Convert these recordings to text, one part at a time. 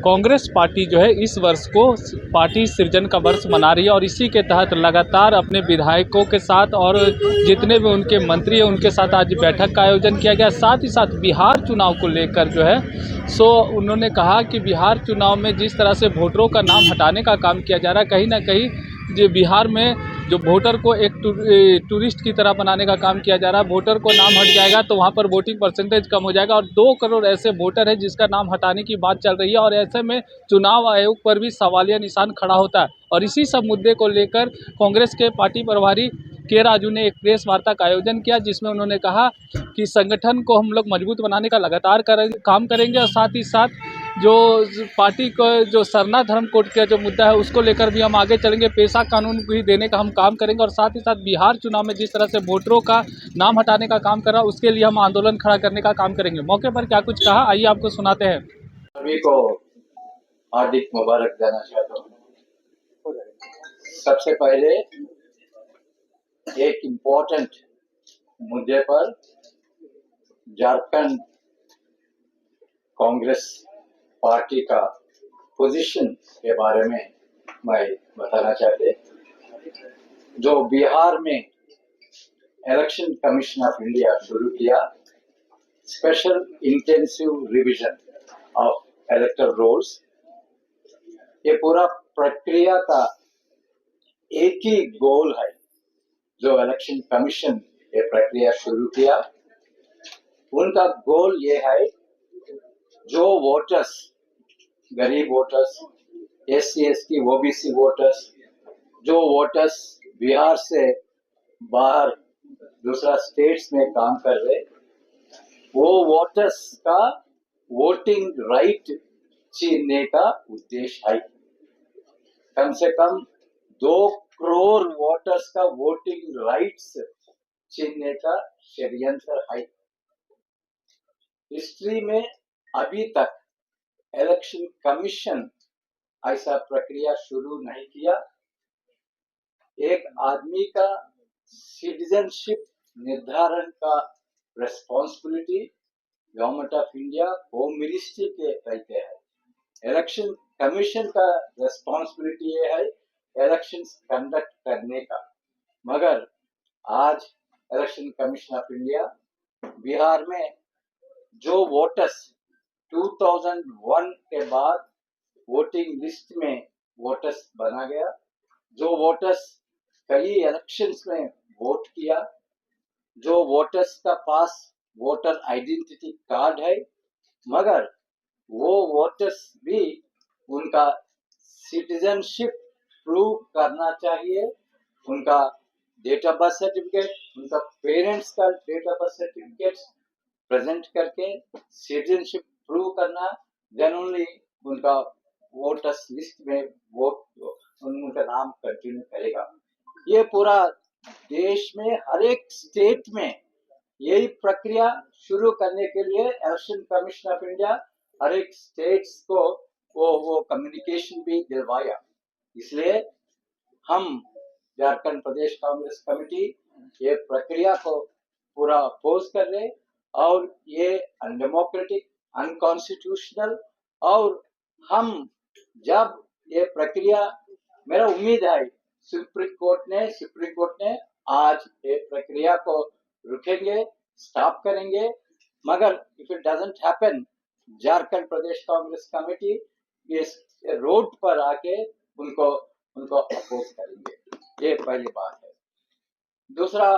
Congress party जो है इस वर्ष को पार्टी सृजन का वर्ष मना रही है और इसी के तहत लगातार अपने विधायकों के साथ और जितने भी उनके मंत्री हैं उनके साथ आज बैठक का आयोजन किया गया। साथ ही साथ बिहार चुनाव को लेकर जो है उन्होंने कहा कि बिहार चुनाव में जिस तरह से वोटरों का नाम हटाने का काम किया जा रहा है, कहीं ना कहीं जो बिहार में जो वोटर को एक टूरिस्ट की तरह बनाने का काम किया जा रहा है। वोटर को नाम हट जाएगा तो वहाँ पर वोटिंग परसेंटेज कम हो जाएगा और 2 करोड़ ऐसे वोटर हैं जिसका नाम हटाने की बात चल रही है और ऐसे में चुनाव आयोग पर भी सवालिया निशान खड़ा होता है। और इसी सब मुद्दे को लेकर कांग्रेस के पार्टी प्रभारी के राजू ने एक प्रेस वार्ता का आयोजन किया, जिसमें उन्होंने कहा कि संगठन को हम लोग मजबूत बनाने का लगातार काम करेंगे और साथ ही साथ जो पार्टी को जो सरना धर्म कोड का जो मुद्दा है उसको लेकर भी हम आगे चलेंगे। पेशा कानून भी देने का हम काम करेंगे और साथ ही साथ बिहार चुनाव में जिस तरह से वोटरों का नाम हटाने का काम कर रहा है उसके लिए हम आंदोलन खड़ा करने का काम करेंगे। मौके पर क्या कुछ कहा, आइए आपको सुनाते हैं। सभी को हार्दिक मुबारक देना चाहता हूँ। सबसे पहले एक इम्पोर्टेंट मुद्दे पर झारखंड कांग्रेस पार्टी का पोजीशन के बारे में मैं बताना चाहते। जो बिहार में इलेक्शन कमीशन ऑफ इंडिया शुरू किया, special intensive revision of electoral rolls, ये पूरा प्रक्रिया का एक ही गोल है। जो इलेक्शन कमीशन ये प्रक्रिया शुरू किया, उनका गोल ये है जो वोटर्स, गरीब voters, SC ST OBC voters, जो वोटर्स बिहार से बाहर दूसरा स्टेट्स में काम कर रहे, वो वोटर्स का वोटिंग राइट छीनने का उद्देश्य है। कम से कम 2 करोड़ वोटर्स का वोटिंग राइट्स छीनने का षड्यंत्र है। हिस्ट्री में अभी तक इलेक्शन कमीशन ऐसा प्रक्रिया शुरू नहीं किया। एक आदमी का सिटीजनशिप निर्धारण का responsibility government of India home ministry के रहते हैं। इलेक्शन कमीशन का रेस्पॉन्सिबिलिटी ये है इलेक्शंस कंडक्ट करने का। मगर आज election commission of India Bihar में जो वोटर्स 2001 के बाद वोटिंग लिस्ट में वोटर्स बना गया, जो वोटर्स कई इलेक्शंस में वोट किया, जो वोटर्स का पास वोटर आइडेंटिटी कार्ड है, मगर वो वोटर्स भी उनका सिटीजनशिप प्रूव करना चाहिए। उनका डेट ऑफ बर्थ सर्टिफिकेट, उनका पेरेंट्स का date of birth certificate present करके सिटीजनशिप प्रूव करना, देन ओनली उनका वोटर्स लिस्ट में वोट उनका नाम कंटिन्यू करेगा। ये पूरा देश में हर एक स्टेट में यही प्रक्रिया शुरू करने के लिए इलेक्शन कमीशन ऑफ इंडिया हर एक स्टेट्स को वो कम्युनिकेशन भी दिलवाया। इसलिए हम झारखंड प्रदेश कांग्रेस कमेटी ये प्रक्रिया को पूरा अपोज कर रहे और ये अनडेमोक्रेटिक, अनकॉन्स्टिट्यूशनल, और हम जब ये प्रक्रिया, मेरा उम्मीद है सुप्रीम कोर्ट ने आज ये प्रक्रिया को रुकेंगे, स्टॉप करेंगे। मगर if it doesn't happen, Jharkhand Pradesh Congress committee इस रोड पर आके उनको अपोज करेंगे। ये पहली बात है। दूसरा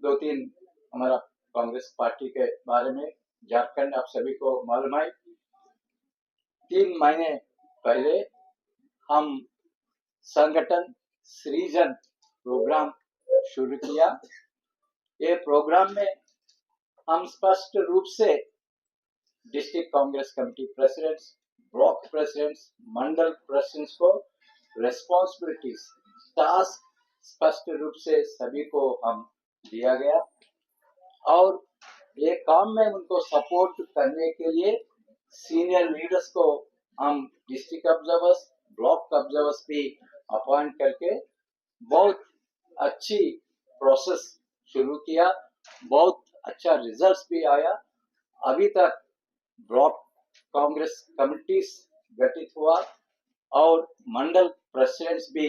2-3 हमारा कांग्रेस पार्टी के बारे में झारखंड आप सभी को मालूम है। 3 महीने पहले हम संगठन सृजन प्रोग्राम शुरू किया। ये प्रोग्राम में हम स्पष्ट रूप से district Congress committee presidents, block presidents, mandal presidents को रेस्पॉन्सिबिलिटीज, टास्क स्पष्ट रूप से सभी को हम दिया गया और ये काम में उनको सपोर्ट करने के लिए सीनियर लीडर्स को हम डिस्ट्रिक्ट ऑब्जर्वर्स, ब्लॉक ऑब्जर्वर्स भी अपॉइंट करके बहुत अच्छी प्रोसेस शुरू किया। बहुत अच्छा रिजल्ट्स भी आया। अभी तक ब्लॉक कांग्रेस कमिटीज गठित हुआ और मंडल प्रेसिडेंट्स भी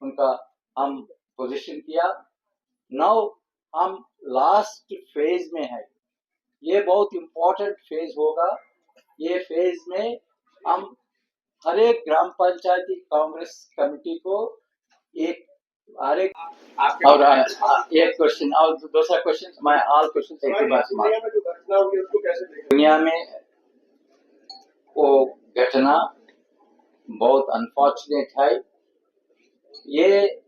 उनका हम पोजीशन किया। नाउ हम लास्ट फेज में है, ये बहुत इम्पोर्टेंट फेज होगा। ये फेज में हम हर एक ग्राम पंचायती कांग्रेस कमेटी को एक हर एक और एक क्वेश्चन और दूसरा क्वेश्चन, मैं ऑल क्वेश्चन एक ही बात दुनिया में वो घटना बहुत अनफॉर्चुनेट है। ये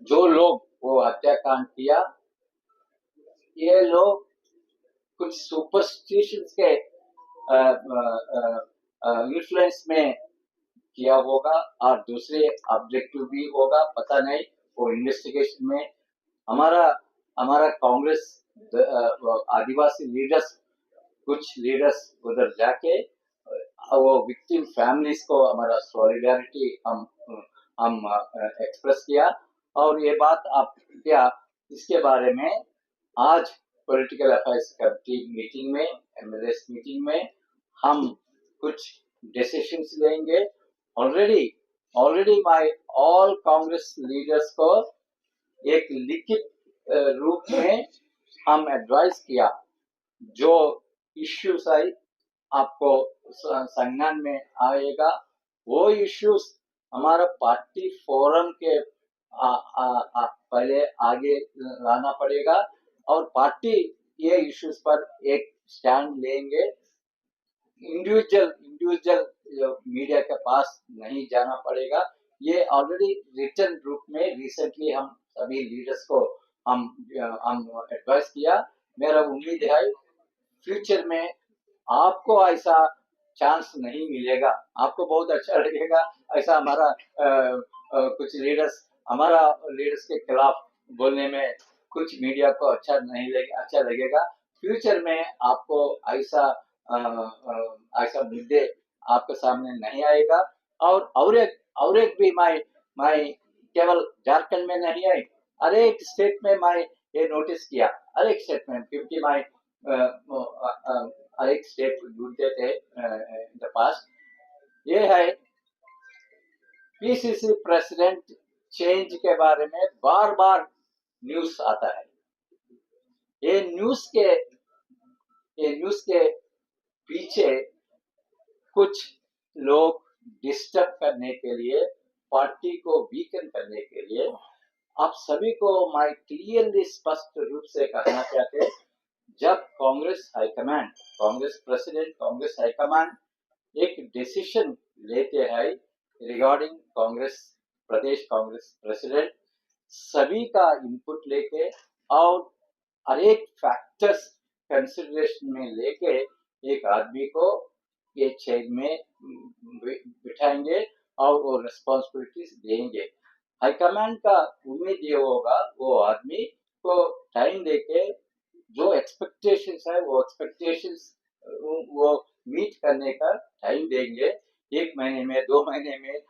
जो लोग वो हत्याकांड किया, ये लोग कुछ सुपरस्टिशंस के इन्फ्लुएंस में किया होगा और दूसरे ऑब्जेक्टिव भी होगा, पता नहीं। वो इन्वेस्टिगेशन में हमारा कांग्रेस आदिवासी लीडर्स, कुछ लीडर्स उधर जाके वो विक्टिम फैमिलीज को हमारा सॉलिडारिटी हम एक्सप्रेस किया। और ये बात आप क्या इसके बारे में आज पॉलिटिकल अफेयर्स कमेटी मीटिंग में, एमएलएस मीटिंग में हम कुछ डिसीजंस लेंगे। Already my all Congress leaders को एक लिखित रूप में हम एडवाइस किया, जो इश्यूज आई आपको संज्ञान में आएगा, वो इश्यूज हमारा पार्टी फोरम के पहले आगे लाना पड़ेगा और पार्टी ये इश्यूज पर एक स्टैंड लेंगे। इंडिविजुअल मीडिया के पास नहीं जाना पड़ेगा। ये ऑलरेडी रिटन रूप में रिसेंटली हम सभी लीडर्स को हम एडवाइस किया। मेरा उम्मीद है फ्यूचर में आपको ऐसा चांस नहीं मिलेगा, आपको बहुत अच्छा लगेगा। ऐसा हमारा कुछ लीडर्स के खिलाफ बोलने में कुछ मीडिया को अच्छा लगेगा। फ्यूचर में आपको ऐसा मुद्दे आपके सामने नहीं आएगा। और एक भी मैं केवल झारखंड में नहीं आई, हर एक स्टेट में मैं ये नोटिस किया, हर एक स्टेट में, क्योंकि मैं हर एक स्टेट ढूंढते थे इन द पास्ट। ये है पीसीसी प्रेसिडेंट चेंज के बारे में बार बार न्यूज आता है। ये न्यूज के पीछे कुछ लोग डिस्टर्ब करने के लिए, पार्टी को वीकन करने के लिए, आप सभी को मैं क्लियरली स्पष्ट रूप से कहना चाहते, जब Congress high command, Congress president, Congress high command एक डिसीजन लेते हैं रिगार्डिंग कांग्रेस प्रदेश कांग्रेस प्रेसिडेंट, सभी का इनपुट लेके और हर एक फैक्टर्स कंसिडरेशन में लेके एक आदमी को ये चेन में बिठाएंगे और वो रिस्पॉन्सिबिलिटीज देंगे। हाईकमांड का उम्मीद ये होगा वो आदमी को टाइम देके जो एक्सपेक्टेशंस है वो एक्सपेक्टेशंस वो मीट करने का टाइम देंगे। 1 महीने में, 2 महीने में,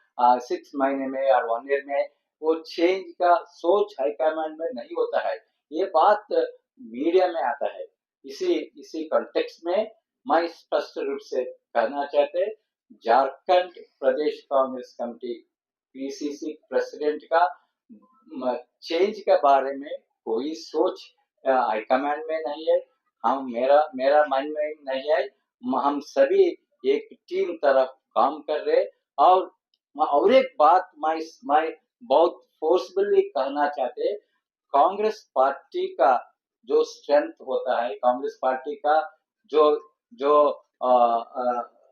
6 महीने में और 1 ईयर में वो चेंज का सोच हाईकमांड में नहीं होता है। ये बात मीडिया में आता है। इसी कॉन्टेक्स्ट में मैं स्पष्ट रूप से कहना चाहते, झारखंड प्रदेश कांग्रेस कमेटी पीसीसी प्रेसिडेंट का चेंज के बारे में कोई सोच हाईकमांड में नहीं है, मेरा मन में नहीं है। हम सभी एक टीम तरफ काम कर रहे। और एक बात मैं बहुत फोर्सफुली कहना चाहते, कांग्रेस पार्टी का जो स्ट्रेंथ होता है, कांग्रेस पार्टी का जो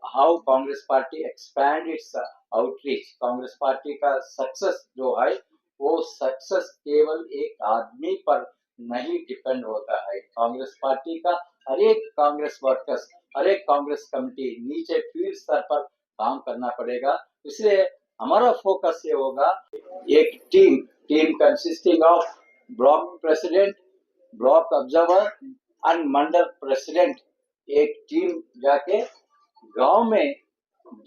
how Congress party expand it's outreach, Congress party का सक्सेस जो है वो सक्सेस केवल एक आदमी पर नहीं डिपेंड होता है। कांग्रेस पार्टी का हर एक कांग्रेस वर्कर्स, हर एक कांग्रेस कमेटी नीचे फील्ड स्तर पर काम करना पड़ेगा। इसलिए हमारा फोकस ये होगा, एक team consisting of block president, block observer and Mandal president, एक टीम जाके गांव में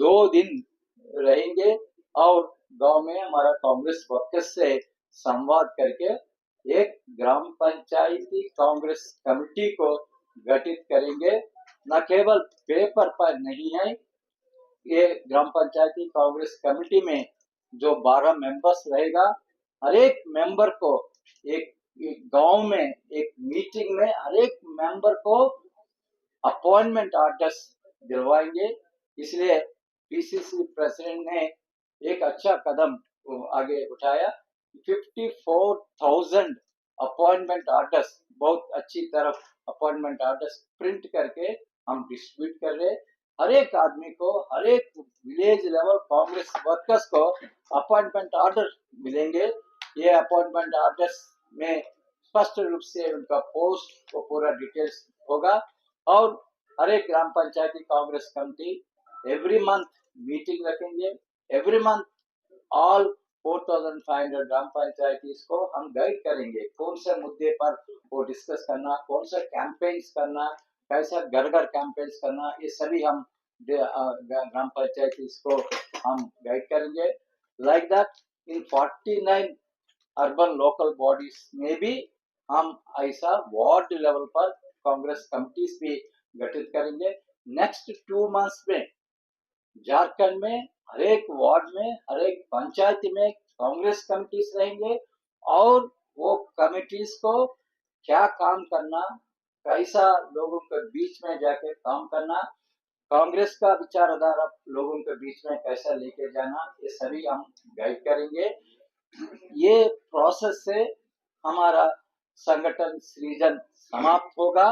2 दिन रहेंगे और गांव में हमारा कांग्रेस वर्कर्स से संवाद करके एक ग्राम पंचायती कांग्रेस कमेटी को गठित करेंगे। न केवल पेपर पर नहीं है, ये ग्राम पंचायती कांग्रेस कमेटी में जो 12 मेंबर्स रहेगा, हर एक मेंबर को एक गांव में एक मीटिंग में हर एक मेंबर को अपॉइंटमेंट ऑर्डर्स दिलवाएंगे। इसलिए पीसीसी प्रेसिडेंट ने एक अच्छा कदम आगे उठाया। 54,000 अपॉइंटमेंट ऑर्डर्स, बहुत अच्छी तरफ अपॉइंटमेंट ऑर्डर्स प्रिंट करके हम डिस्ट्रीब्यूट कर रहे हैं। हर एक आदमी को, हर एक विलेज लेवल कांग्रेस वर्कर्स को अपॉइंटमेंट ऑर्डर मिलेंगे। ये अपॉइंटमेंट ऑर्डर्स में स्पष्ट रूप से उनका पोस्ट को पूरा डिटेल्स होगा। और हर एक ग्राम पंचायती Congress committee every month meeting रखेंगे। एवरी मंथ ऑल 4,500 ग्राम पंचायतीज को हम गाइड करेंगे कौन से मुद्दे पर वो डिस्कस करना, कौन सा कैंपेन्स करना, कैसा घर घर कैंपेन्स करना, ये सभी हम ग्राम पंचायतीज को हम गाइड करेंगे। Like that in 49 urban local bodies में भी हम ऐसा वार्ड लेवल पर कांग्रेस कमिटीज भी गठित करेंगे। नेक्स्ट 2 मंथ्स में झारखंड में हर एक वार्ड में, हर एक पंचायत में कांग्रेस कमिटीज रहेंगे और वो कमिटीज को क्या काम करना, कैसा लोगों के बीच में जाके काम करना, कांग्रेस का विचारधारा लोगों के बीच में कैसा लेके जाना, ये सभी हम गाइड करेंगे। ये प्रोसेस से हमारा संगठन सृजन समाप्त होगा।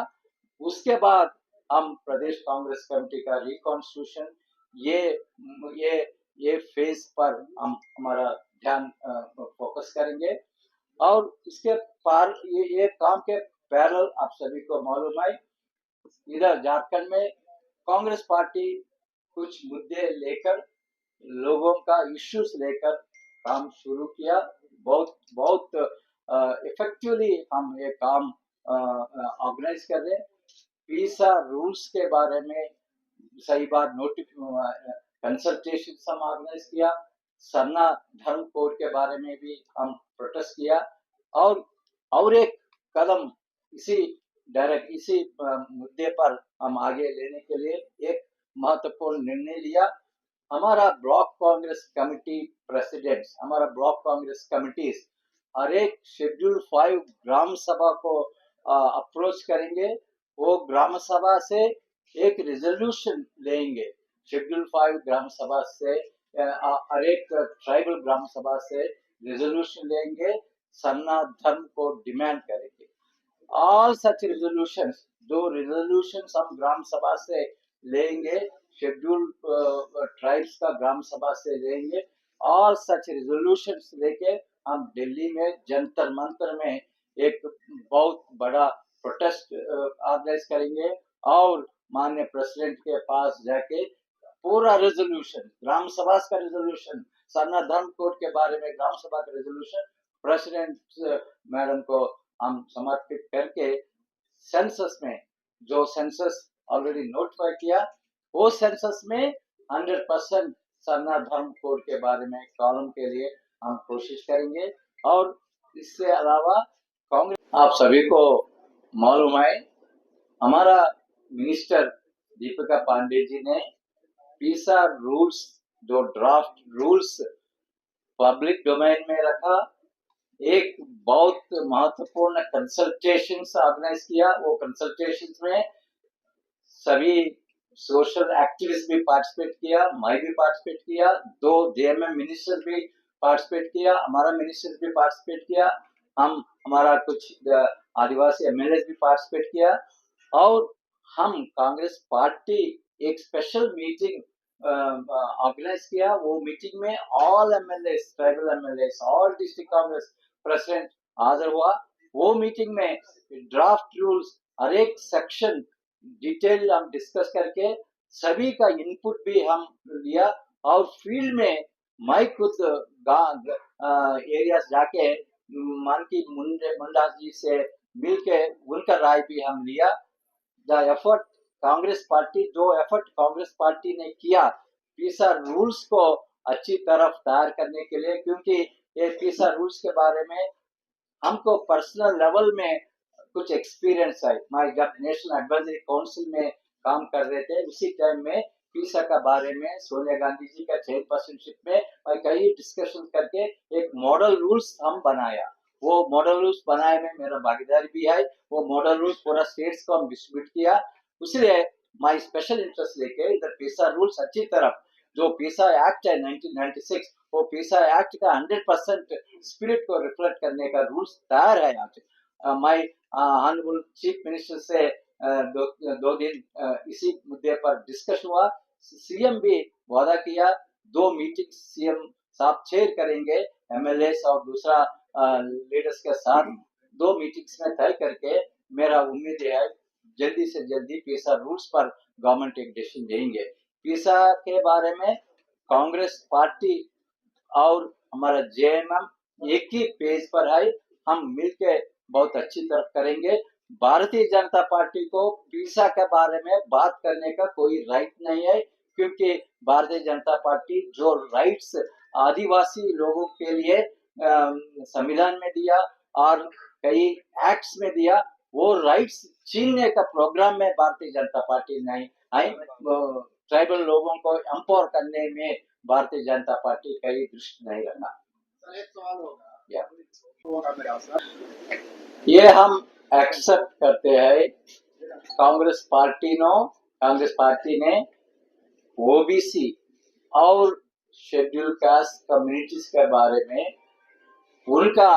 उसके बाद हम प्रदेश कांग्रेस कमेटी का रिकॉन्स्टिट्यूशन ये फेज पर हम हमारा ध्यान फोकस करेंगे। और इसके पार ये काम के पैरेलल आप सभी को मालूम है, इधर झारखंड में कांग्रेस पार्टी कुछ मुद्दे लेकर, लोगों का इश्यूज लेकर काम शुरू किया। बहुत इफेक्टिवली हम ये काम ऑर्गेनाइज कर रहे हैं। पीसा रूल्स के बारे में सही बात कंसल्टेशन हम ऑर्गेनाइज किया। सरना धर्म कोड के बारे में भी हम प्रोटेस्ट किया। और एक कदम इसी मुद्दे पर हम आगे लेने के लिए एक महत्वपूर्ण निर्णय लिया। हमारा ब्लॉक कांग्रेस कमेटी प्रेसिडेंट्स, हमारा ब्लॉक कांग्रेस कमिटीज हर एक शेड्यूल 5 ग्राम सभा को अप्रोच करेंगे। वो ग्राम सभा से एक रिजोल्यूशन लेंगे। शेड्यूल 5 ग्राम सभा से हर एक ट्राइबल ग्राम सभा से रिजोल्यूशन लेंगे, सरना धर्म को डिमांड करेंगे। ऑल सच रिजोल्यूशंस, जो रिजोल्यूशंस हम ग्राम सभा से लेंगे, शेड्यूल ट्राइब्स का ग्राम सभा से लेंगे, ऑल सच रिजोल्यूशंस लेके हम दिल्ली में जंतर मंतर में एक बहुत बड़ा प्रोटेस्ट ऑर्गेनाइज करेंगे और माननीय प्रेसिडेंट के पास जाके पूरा रेजोल्यूशन, ग्राम सभा का रेजोल्यूशन, सरना धर्म कोड के बारे में ग्राम सभा का रेजोल्यूशन प्रेसिडेंट मैडम को हम समर्पित करके सेंसस में, जो सेंसस ऑलरेडी नोटिफाई किया, वो सेंसस में 100% सरना धर्म कोड के बारे में कॉलम के लिए हम कोशिश करेंगे। और इससे अलावा कांग्रेस, आप सभी को मालूम है, हमारा मिनिस्टर दीपिका पांडे जी ने पीसा रूल्स, जो ड्राफ्ट रूल्स पब्लिक डोमेन में रखा, एक बहुत महत्वपूर्ण कंसल्टेशंस ऑर्गेनाइज किया। वो कंसल्टेशंस में सभी सोशल एक्टिविस्ट भी पार्टिसिपेट किया, मैं भी पार्टिसिपेट किया, 2 जेएमएम मिनिस्टर भी पार्टिसिपेट किया, हमारा मिनिस्टर भी पार्टिसिपेट किया, हमारा कुछ आदिवासी एमएलए भी पार्टिसिपेट किया। और हम कांग्रेस पार्टी एक स्पेशल मीटिंग ऑर्गेनाइज किया। वो मीटिंग में all MLA, tribal MLA, all district Congress president हाजिर हुआ। वो मीटिंग में ड्राफ्ट रूल्स हर एक सेक्शन डिटेल हम डिस्कस करके सभी का इनपुट भी हम लिया। और फील्ड में मैं खुद एरियाज जाके मानकी मुंडा जी से मिलके उनका राय भी हम लिया। द एफर्ट कांग्रेस पार्टी, जो एफर्ट कांग्रेस पार्टी ने किया पीसा रूल्स को अच्छी तरफ तैयार करने के लिए, क्योंकि ये पीसा रूल्स के बारे में हमको पर्सनल लेवल में कुछ एक्सपीरियंस है। मैं जब नेशनल एडवाइजरी काउंसिल में काम कर रहे थे, उसी टाइम में पीसा का बारे में सोनिया गांधी जी का चेयरपर्सनशिप में और कई डिस्कशन करके एक मॉडल रूल्स हम बनाया। वो मॉडल रूल्स बनाए में मेरा भागीदारी भी है। वो मॉडल रूल्स पूरा स्टेट्स को हम डिस्ट्रीब्यूट किया। इसलिए माई स्पेशल इंटरेस्ट लेके इधर पीसा रूल्स अच्छी तरफ जो पीसा एक्ट है 1996 वो पीसा एक्ट का 100% स्पिरिट को रिफ्लेक्ट करने का रूल्स तैयार है। आज माई ऑनरेबल चीफ मिनिस्टर से दो दिन इसी मुद्दे पर डिस्कशन हुआ। सीएम भी वादा किया 2 मीटिंग सीएम साहब चेयर करेंगे एमएलए और दूसरा लीडर्स के साथ 2 मीटिंग्स में तय करके मेरा उम्मीद है जल्दी से जल्दी पीसा रूल्स पर गवर्नमेंट एक डिसीजन देंगे। पीसा के बारे में कांग्रेस पार्टी और हमारा जेएमएम एक ही पेज पर है। हम मिलके बहुत अच्छी तरह करेंगे। भारतीय जनता पार्टी को पीसा के बारे में बात करने का कोई राइट नहीं है क्योंकि भारतीय जनता पार्टी जो राइट्स आदिवासी लोगों के लिए संविधान में दिया और कई एक्ट्स में दिया वो राइट्स छीनने का प्रोग्राम में भारतीय जनता पार्टी नहीं है। ट्राइबल लोगों को एम्पावर करने में भारतीय जनता पार्टी का ही दृष्टि नहीं रखना। एक सवाल होगा मेरा सर, ये हम एक्सेप्ट करते हैं। कांग्रेस पार्टी ने ओबीसी और शेड्यूल कास्ट कम्युनिटीज के बारे में उनका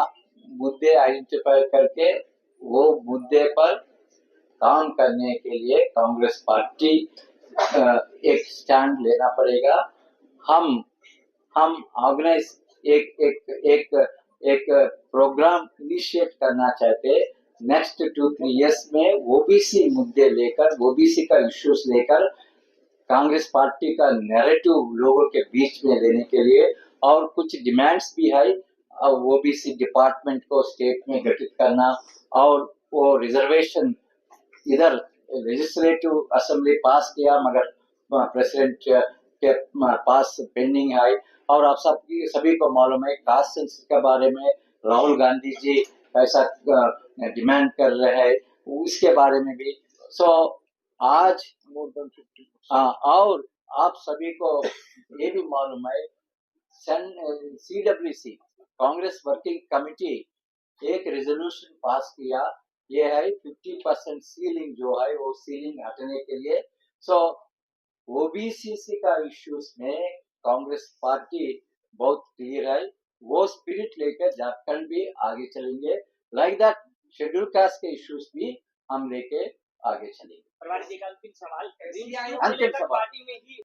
मुद्दे आइडेंटिफाई करके वो मुद्दे पर काम करने के लिए कांग्रेस पार्टी एक स्टैंड लेना पड़ेगा। हम ऑर्गेनाइज एक प्रोग्राम इनिशिएट करना चाहते नेक्स्ट 2-3 इयर्स में ओबीसी मुद्दे लेकर ओबीसी का इश्यूज लेकर कांग्रेस पार्टी का नैरेटिव लोगों के बीच में लेने के लिए और कुछ डिमांड्स भी है। ओबीसी डिपार्टमेंट को स्टेट में गठित करना और वो रिजर्वेशन इधर लेजिस्लेटिव असेंबली पास किया मगर प्रेसिडेंट के पास पेंडिंग है। और आप सभी को मालूम है कास्ट सेंसस के बारे में राहुल गांधी जी ऐसा डिमांड कर रहे हैं उसके बारे में भी। सो आज और आप सभी को ये भी मालूम है CWC कांग्रेस वर्किंग कमेटी एक रेजोल्यूशन पास किया। ये है 50% सीलिंग जो है वो सीलिंग हटने के लिए। सो ओबीसी का इश्यूज में कांग्रेस पार्टी बहुत क्लियर है। वो स्पिरिट लेकर झारखंड भी आगे चलेंगे। लाइक दैट शेड्यूल कास्ट के इश्यूज भी हम लेके आगे चलेंगे। प्रधान जी का अंतिम सवाल अंतिम सवाल पार्टी में ही